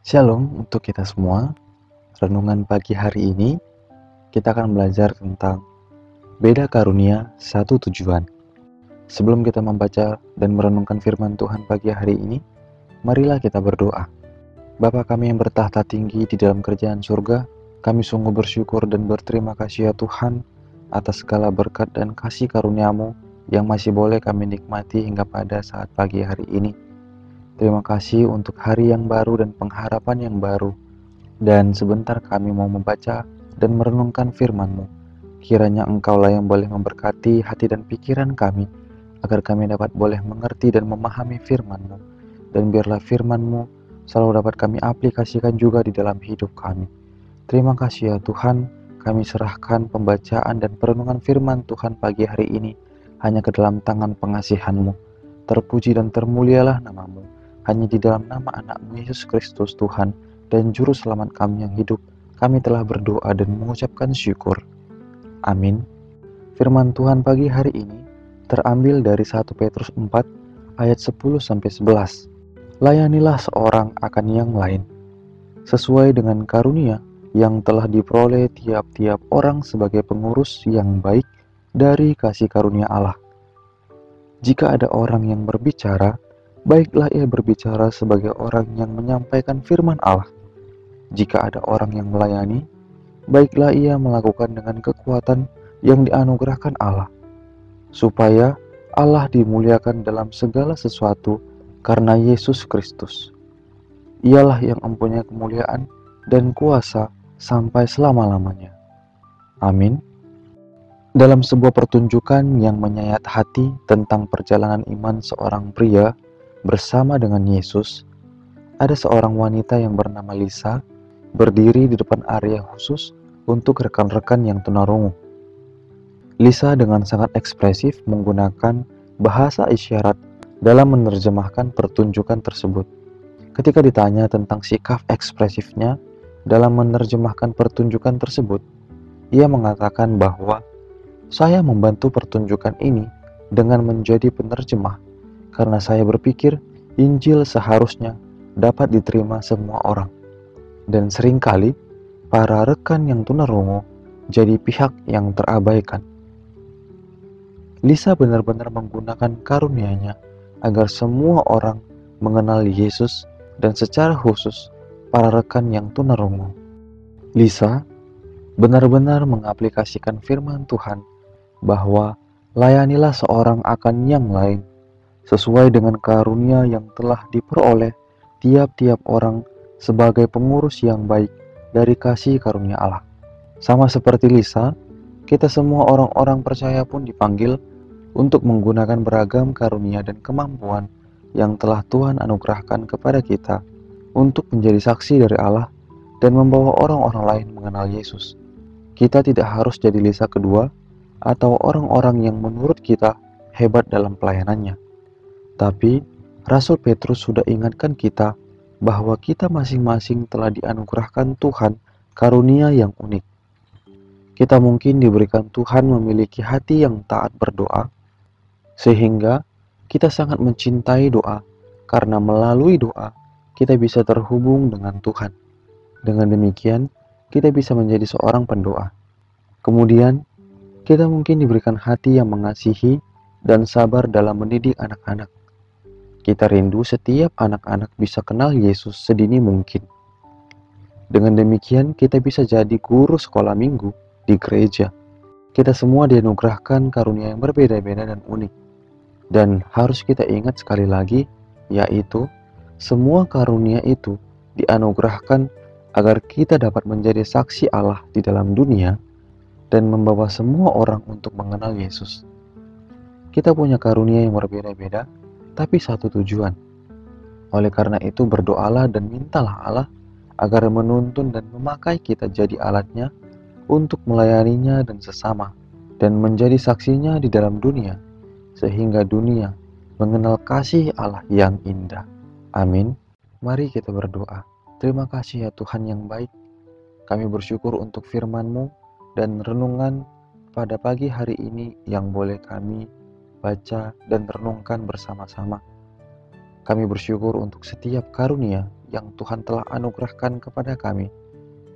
Shalom untuk kita semua. Renungan pagi hari ini kita akan belajar tentang beda karunia satu tujuan. Sebelum kita membaca dan merenungkan firman Tuhan pagi hari ini, marilah kita berdoa. Bapa kami yang bertahta tinggi di dalam kerajaan surga, kami sungguh bersyukur dan berterima kasih ya Tuhan atas segala berkat dan kasih karunia-Mu yang masih boleh kami nikmati hingga pada saat pagi hari ini. Terima kasih untuk hari yang baru dan pengharapan yang baru. Dan sebentar kami mau membaca dan merenungkan firman-Mu. Kiranya Engkaulah yang boleh memberkati hati dan pikiran kami, agar kami dapat boleh mengerti dan memahami firman-Mu. Dan biarlah firman-Mu selalu dapat kami aplikasikan juga di dalam hidup kami. Terima kasih ya Tuhan, kami serahkan pembacaan dan perenungan firman Tuhan pagi hari ini hanya ke dalam tangan pengasihan-Mu. Terpuji dan termulialah nama-Mu. Hanya di dalam nama anak-Mu Yesus Kristus Tuhan dan Juru Selamat kami yang hidup, kami telah berdoa dan mengucapkan syukur. Amin. Firman Tuhan pagi hari ini terambil dari 1 Petrus 4 ayat 10-11. Layanilah seorang akan yang lain, sesuai dengan karunia yang telah diperoleh tiap-tiap orang sebagai pengurus yang baik dari kasih karunia Allah. Jika ada orang yang berbicara, baiklah ia berbicara sebagai orang yang menyampaikan firman Allah. Jika ada orang yang melayani, baiklah ia melakukan dengan kekuatan yang dianugerahkan Allah, supaya Allah dimuliakan dalam segala sesuatu karena Yesus Kristus. Ialah yang mempunyai kemuliaan dan kuasa sampai selama-lamanya. Amin. Dalam sebuah pertunjukan yang menyayat hati tentang perjalanan iman seorang pria bersama dengan Yesus, ada seorang wanita yang bernama Lisa berdiri di depan area khusus untuk rekan-rekan yang tunarungu. Lisa dengan sangat ekspresif menggunakan bahasa isyarat dalam menerjemahkan pertunjukan tersebut. Ketika ditanya tentang sikap ekspresifnya dalam menerjemahkan pertunjukan tersebut, ia mengatakan bahwa saya membantu pertunjukan ini dengan menjadi penerjemah karena saya berpikir Injil seharusnya dapat diterima semua orang. Dan seringkali para rekan yang tunarungu jadi pihak yang terabaikan. Lisa benar-benar menggunakan karunia-Nya agar semua orang mengenal Yesus dan secara khusus para rekan yang tunarungu. Lisa benar-benar mengaplikasikan firman Tuhan bahwa layanilah seorang akan yang lain sesuai dengan karunia yang telah diperoleh tiap-tiap orang sebagai pengurus yang baik dari kasih karunia Allah. Sama seperti Lisa, kita semua orang-orang percaya pun dipanggil untuk menggunakan beragam karunia dan kemampuan yang telah Tuhan anugerahkan kepada kita untuk menjadi saksi dari Allah dan membawa orang-orang lain mengenal Yesus. Kita tidak harus jadi Lisa kedua atau orang-orang yang menurut kita hebat dalam pelayanannya. Tapi Rasul Petrus sudah ingatkan kita bahwa kita masing-masing telah dianugerahkan Tuhan karunia yang unik. Kita mungkin diberikan Tuhan memiliki hati yang taat berdoa, sehingga kita sangat mencintai doa, karena melalui doa kita bisa terhubung dengan Tuhan. Dengan demikian, kita bisa menjadi seorang pendoa. Kemudian, kita mungkin diberikan hati yang mengasihi dan sabar dalam mendidik anak-anak. Kita rindu setiap anak-anak bisa kenal Yesus sedini mungkin. Dengan demikian, kita bisa jadi guru sekolah minggu di gereja. Kita semua dianugerahkan karunia yang berbeda-beda dan unik. Dan harus kita ingat sekali lagi, yaitu semua karunia itu dianugerahkan agar kita dapat menjadi saksi Allah di dalam dunia dan membawa semua orang untuk mengenal Yesus. Kita punya karunia yang berbeda-beda, tapi satu tujuan. Oleh karena itu berdoalah dan mintalah Allah agar menuntun dan memakai kita jadi alatnya untuk melayaninya dan sesama, dan menjadi saksinya di dalam dunia, sehingga dunia mengenal kasih Allah yang indah. Amin. Mari kita berdoa. Terima kasih ya Tuhan yang baik. Kami bersyukur untuk firman-Mu dan renungan pada pagi hari ini yang boleh kami baca dan renungkan bersama-sama. Kami bersyukur untuk setiap karunia yang Tuhan telah anugerahkan kepada kami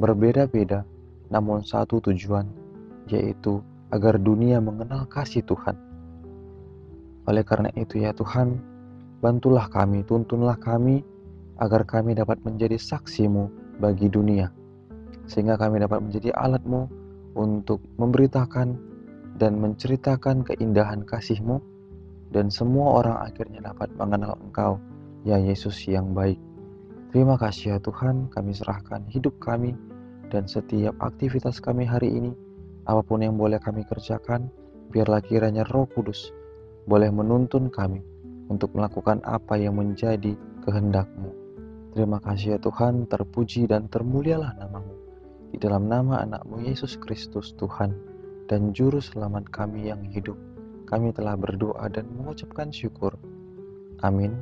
berbeda-beda, namun satu tujuan, yaitu agar dunia mengenal kasih Tuhan. Oleh karena itu ya Tuhan, bantulah kami, tuntunlah kami, agar kami dapat menjadi saksi-Mu bagi dunia, sehingga kami dapat menjadi alat-Mu untuk memberitakan dan menceritakan keindahan kasih-Mu, dan semua orang akhirnya dapat mengenal Engkau, ya Yesus yang baik. Terima kasih ya Tuhan, kami serahkan hidup kami dan setiap aktivitas kami hari ini, apapun yang boleh kami kerjakan, biarlah kiranya Roh Kudus boleh menuntun kami untuk melakukan apa yang menjadi kehendak-Mu. Terima kasih ya Tuhan, terpuji dan termulialah nama-Mu. Di dalam nama anak-Mu Yesus Kristus Tuhan dan Juru Selamat kami yang hidup, kami telah berdoa dan mengucapkan syukur. Amin.